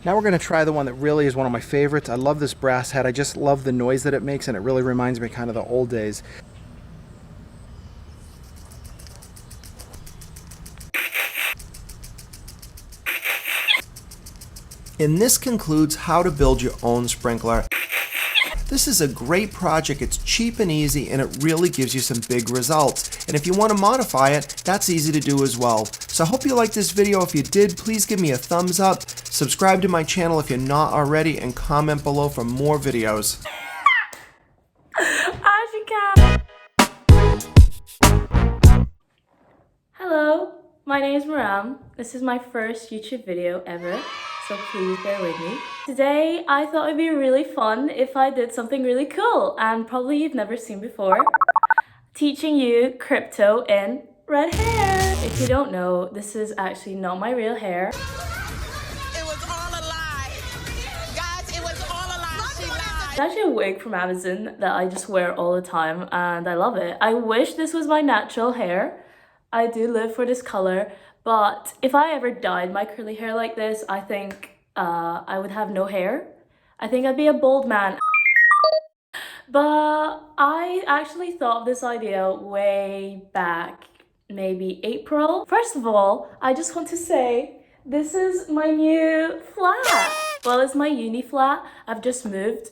Now we're going to try the one that really is one of my favorites. I love this brass head. I just love the noise that it makes, and it really reminds me kind of the old days. And this concludes how to build your own sprinkler. This is a great project. It's cheap and easy, and it really gives you some big results. And if you want to modify it, that's easy to do as well. So I hope you liked this video. If you did, please give me a thumbs up, subscribe to my channel if you're not already, and comment below for more videos. As you can. Hello, my name is Maram. This is my first YouTube video ever, so please bear with me. Today, I thought it'd be really fun if I did something really cool and probably you've never seen before. Teaching you crypto in red hair. If you don't know, this is actually not my real hair. It was all a lie. Guys, it was all a lie. She lied. It's actually a wig from Amazon that I just wear all the time and I love it. I wish this was my natural hair. I do live for this color, but if I ever dyed my curly hair like this, I think I would have no hair. I think I'd be a bald man. But I actually thought of this idea way back, maybe April. First of all, I just want to say this is my new flat. Well, it's my uni flat. I've just moved.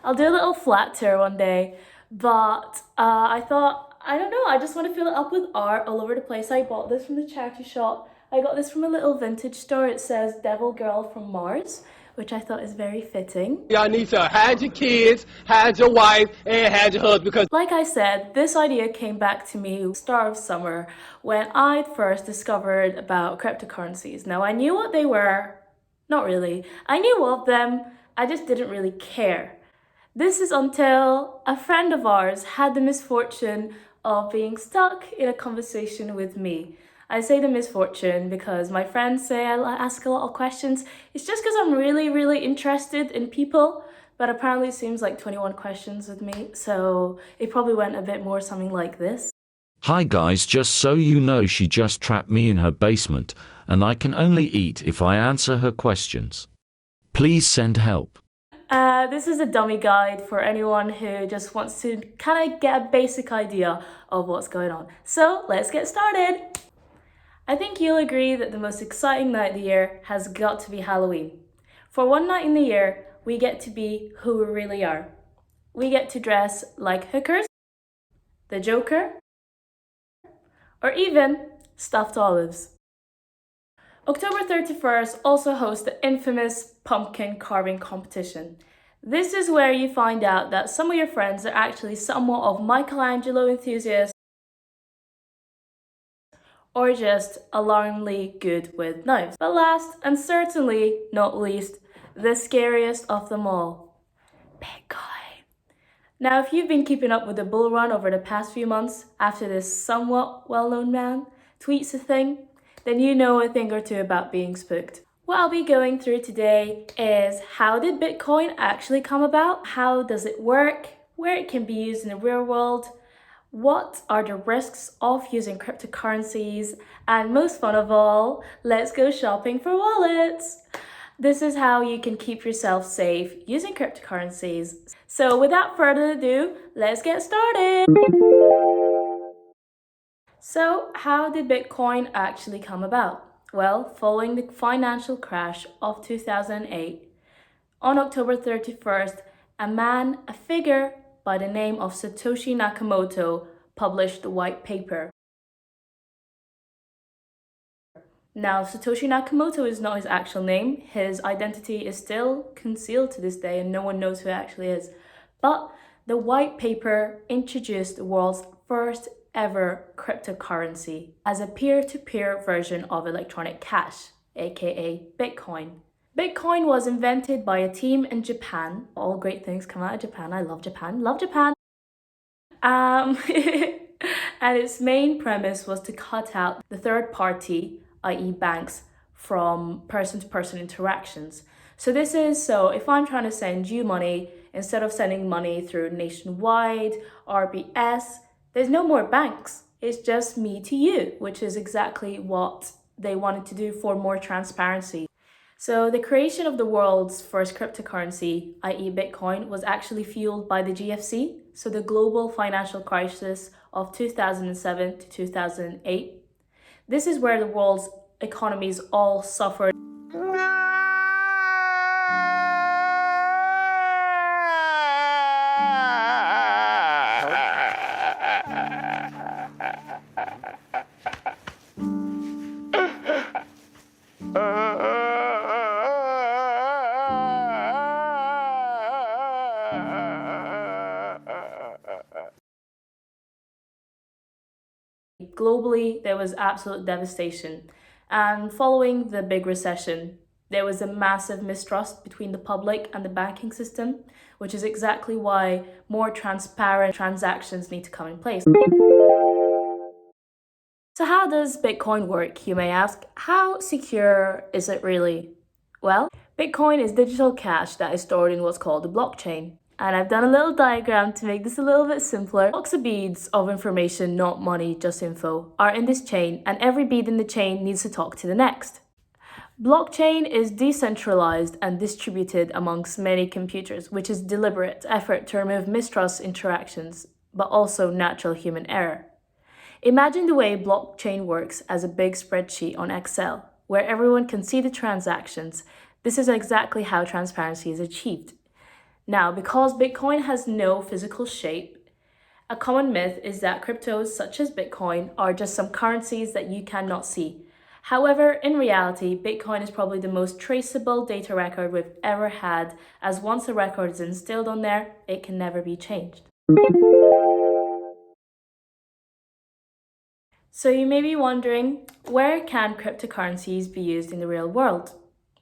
I'll do a little flat tour one day, but I thought, I don't know, I just want to fill it up with art all over the place. I bought this from the charity shop. I got this from a little vintage store. It says Devil Girl from Mars, which I thought is very fitting. Y'all need to hide your kids, hide your wife, and hide your husband because... Like I said, this idea came back to me start of summer when I first discovered about cryptocurrencies. Now, I knew what they were. Not really. I knew of them. I just didn't really care. This is until a friend of ours had the misfortune of being stuck in a conversation with me. I say the misfortune because my friends say I ask a lot of questions. It's just because I'm really interested in people, but apparently it seems like 21 questions with me, so it probably went a bit more something like this. Hi guys, just so you know, she just trapped me in her basement, and I can only eat if I answer her questions. Please send help. This is a dummy guide for anyone who just wants to kind of get a basic idea of what's going on. So let's get started. I think you'll agree that the most exciting night of the year has got to be Halloween. For one night in the year, we get to be who we really are. We get to dress like hookers, the Joker, or even stuffed olives. October 31st also hosts the infamous pumpkin carving competition. This is where you find out that some of your friends are actually somewhat of Michelangelo enthusiasts or just alarmingly good with knives. But last, and certainly not least, the scariest of them all, Bitcoin. Now, if you've been keeping up with the bull run over the past few months after this somewhat well-known man tweets a thing, then you know a thing or two about being spooked. What I'll be going through today is how did Bitcoin actually come about? How does it work? Where it can be used in the real world? What are the risks of using cryptocurrencies? And most fun of all, let's go shopping for wallets. This is how you can keep yourself safe using cryptocurrencies. So without further ado, let's get started. So how did Bitcoin actually come about? Well, following the financial crash of 2008, on October 31st, a figure by the name of Satoshi Nakamoto published the white paper. Now, Satoshi Nakamoto is not his actual name. His identity is still concealed to this day and no one knows who it actually is. But the white paper introduced the world's first ever cryptocurrency as a peer-to-peer version of electronic cash, aka Bitcoin. Bitcoin was invented by a team in Japan. All great things come out of Japan. I love Japan. Love Japan. And its main premise was to cut out the third party, i.e. banks, from person-to-person interactions. So if I'm trying to send you money, instead of sending money through Nationwide, RBS, there's no more banks. It's just me to you, which is exactly what they wanted to do for more transparency. So the creation of the world's first cryptocurrency, i.e. Bitcoin, was actually fueled by the GFC, so the global financial crisis of 2007 to 2008. This is where the world's economies all suffered. Globally, there was absolute devastation. And following the big recession, there was a massive mistrust between the public and the banking system, which is exactly why more transparent transactions need to come in place. So how does Bitcoin work, you may ask? How secure is it really? Well, Bitcoin is digital cash that is stored in what's called the blockchain. And I've done a little diagram to make this a little bit simpler. Blocks of beads of information, not money, just info, are in this chain, and every bead in the chain needs to talk to the next. Blockchain is decentralized and distributed amongst many computers, which is deliberate effort to remove mistrust interactions, but also natural human error. Imagine the way blockchain works as a big spreadsheet on Excel, where everyone can see the transactions. This is exactly how transparency is achieved. Now, because Bitcoin has no physical shape, a common myth is that cryptos such as Bitcoin are just some currencies that you cannot see. However, in reality, Bitcoin is probably the most traceable data record we've ever had, as once a record is instilled on there, it can never be changed. So you may be wondering, where can cryptocurrencies be used in the real world?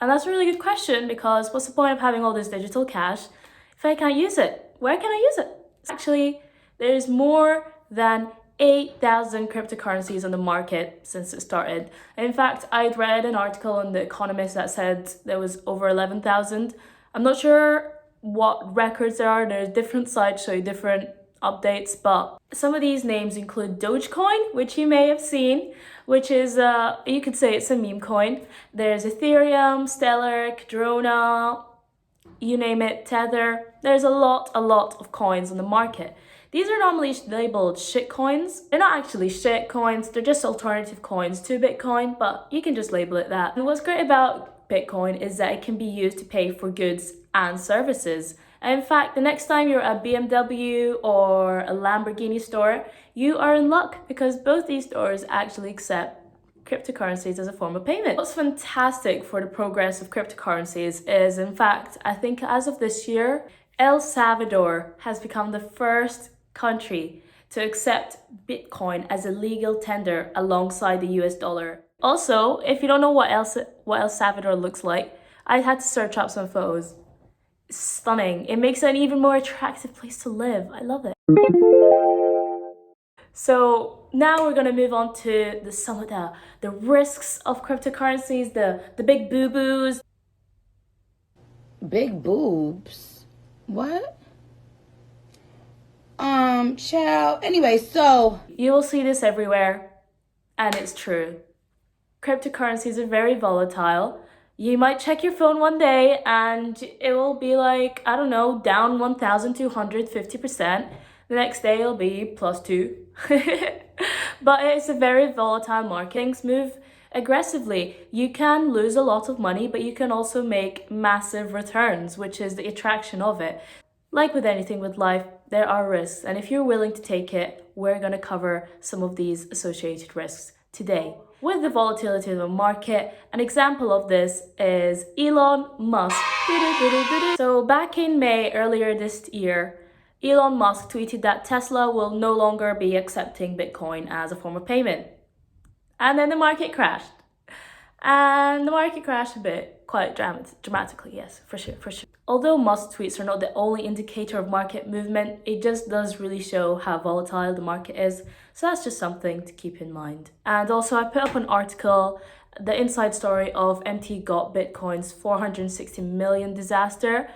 And that's a really good question, because what's the point of having all this digital cash if I can't use it? Where can I use it? Actually, there's more than 8,000 cryptocurrencies on the market since it started. In fact, I'd read an article in The Economist that said there was over 11,000. I'm not sure what records there are. There's different sites show you different updates, but some of these names include Dogecoin, which you may have seen, which is, you could say it's a meme coin. There's Ethereum, Stellar, Cadrona, you name it, Tether. There's a lot of coins on the market. These are normally labeled shit coins. They're not actually shit coins, they're just alternative coins to Bitcoin, but you can just label it that. And what's great about Bitcoin is that it can be used to pay for goods and services. And in fact, the next time you're at BMW or a Lamborghini store, you are in luck, because both these stores actually accept cryptocurrencies as a form of payment. What's fantastic for the progress of cryptocurrencies is, in fact, I think as of this year, El Salvador has become the first country to accept Bitcoin as a legal tender alongside the US dollar. Also, if you don't know what El Salvador looks like, I had to search up some photos. It's stunning. It makes it an even more attractive place to live. I love it. So now we're gonna move on to some of the risks of cryptocurrencies, the big boo-boos. Big boobs? What? Child. Anyway, so You will see this everywhere, and it's true. Cryptocurrencies are very volatile. You might check your phone one day and it will be like, I don't know, down 1,250%. The next day it'll be +2. But it's a very volatile market. Things move aggressively. You can lose a lot of money, but you can also make massive returns, which is the attraction of it. Like with anything with life, there are risks, and if you're willing to take it, we're going to cover some of these associated risks today. With the volatility of the market, an example of this is Elon Musk. So back in May earlier this year, Elon Musk tweeted that Tesla will no longer be accepting Bitcoin as a form of payment. And then the market crashed. And the market crashed a bit, quite dramatically, yes, for sure. Although Musk tweets are not the only indicator of market movement, it just does really show how volatile the market is. So that's just something to keep in mind. And also I put up an article, the inside story of MT got Bitcoin's 460 million disaster.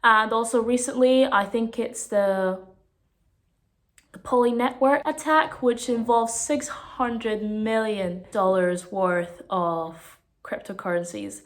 And also recently, I think it's the Poly network attack, which involves $600 million worth of cryptocurrencies.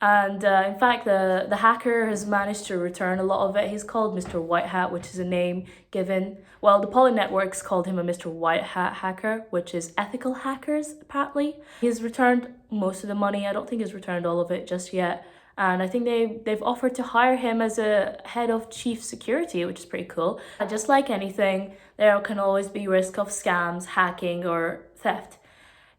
And in fact, the hacker has managed to return a lot of it. He's called Mr. White Hat, which is a name given. Well, the Poly Networks called him a Mr. White Hat hacker, which is ethical hackers, apparently. He's returned most of the money. I don't think he's returned all of it just yet. And I think they've offered to hire him as a head of chief security, which is pretty cool. Just like anything, there can always be risk of scams, hacking, or theft.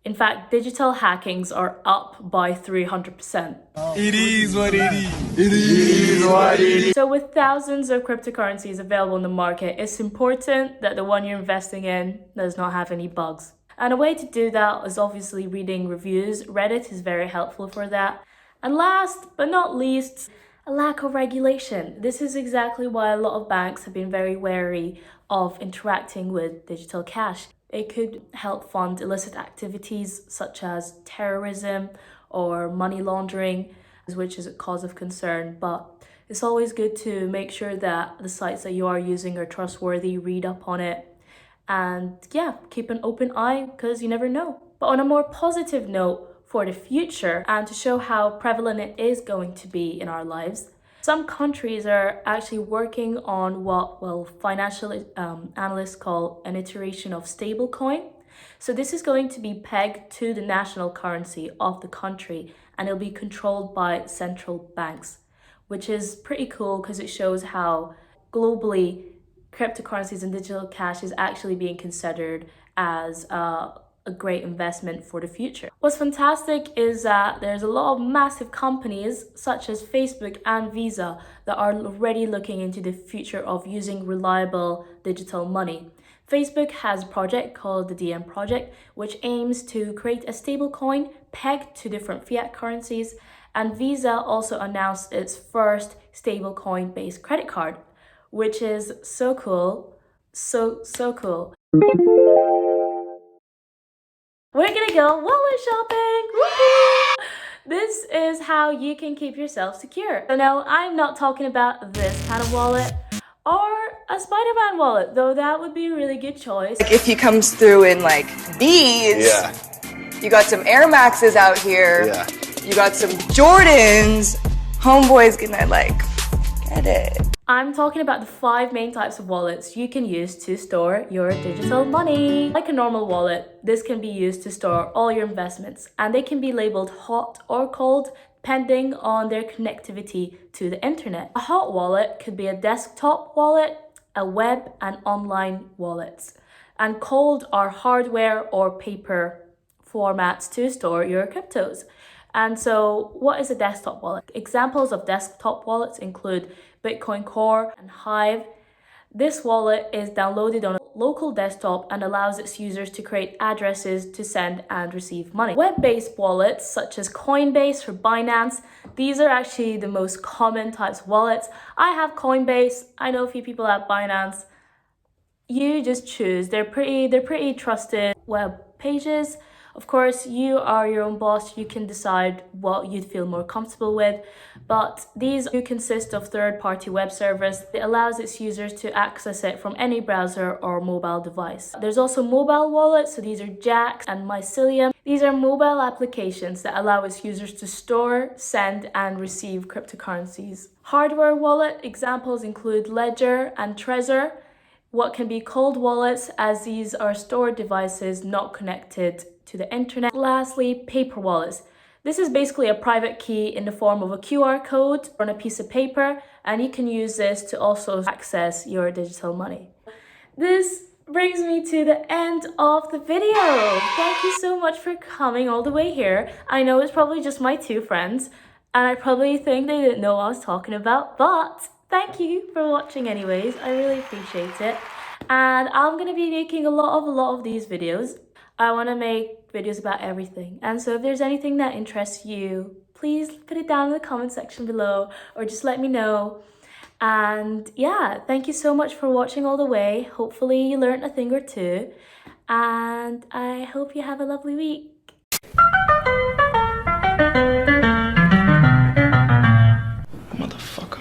In fact, digital hackings are up by 300%. It is what it is. It is what it is. So with thousands of cryptocurrencies available in the market, it's important that the one you're investing in does not have any bugs. And a way to do that is obviously reading reviews. Reddit is very helpful for that. And last but not least, a lack of regulation. This is exactly why a lot of banks have been very wary of interacting with digital cash. It could help fund illicit activities such as terrorism or money laundering, which is a cause of concern. But it's always good to make sure that the sites that you are using are trustworthy, read up on it, and yeah, keep an open eye because you never know. But on a more positive note, for the future and to show how prevalent it is going to be in our lives, some countries are actually working on what, well, financial analysts call an iteration of stablecoin. So this is going to be pegged to the national currency of the country and it'll be controlled by central banks, which is pretty cool because it shows how globally cryptocurrencies and digital cash is actually being considered as a great investment for the future. What's fantastic is that there's a lot of massive companies such as Facebook and Visa that are already looking into the future of using reliable digital money. Facebook has a project called the DM project, which aims to create a stablecoin pegged to different fiat currencies, and Visa also announced its first stablecoin based credit card, which is so cool. So cool. We're gonna go wallet shopping! Woohoo! This is how you can keep yourself secure. So no, I'm not talking about this kind of wallet or a Spider-Man wallet, though that would be a really good choice. Like if he comes through in like these, Yeah. You got some Air Maxes out here, Yeah. You got some Jordans, homeboy's gonna like, get it. I'm talking about the 5 main types of wallets you can use to store your digital money. Like a normal wallet, this can be used to store all your investments, and they can be labeled hot or cold depending on their connectivity to the internet. A hot wallet could be a desktop wallet, a web and online wallets, and cold are hardware or paper formats to store your cryptos. And so what is a desktop wallet? Examples of desktop wallets include Bitcoin Core and Hive. This wallet is downloaded on a local desktop and allows its users to create addresses to send and receive money. Web-based wallets such as Coinbase or Binance, these are actually the most common types of wallets. I have Coinbase, I know a few people have Binance. You just choose. They're pretty trusted web pages. Of course, you are your own boss. You can decide what you'd feel more comfortable with, but these do consist of third-party web servers. It allows its users to access it from any browser or mobile device. There's also mobile wallets, so these are Jax and Mycelium. These are mobile applications that allow its users to store, send, and receive cryptocurrencies. Hardware wallet examples include Ledger and Trezor. What can be cold wallets, as these are stored devices not connected to the internet. Lastly, paper wallets. This is basically a private key in the form of a QR code on a piece of paper, and you can use this to also access your digital money. This brings me to the end of the video. Thank you so much for coming all the way here. I know it's probably just my 2 friends, and I probably think they didn't know what I was talking about, but thank you for watching anyways. I really appreciate it. And I'm gonna be making a lot of these videos. I want to make videos about everything. And so if there's anything that interests you, please put it down in the comment section below or just let me know. And yeah, thank you so much for watching all the way. Hopefully you learned a thing or two. And I hope you have a lovely week.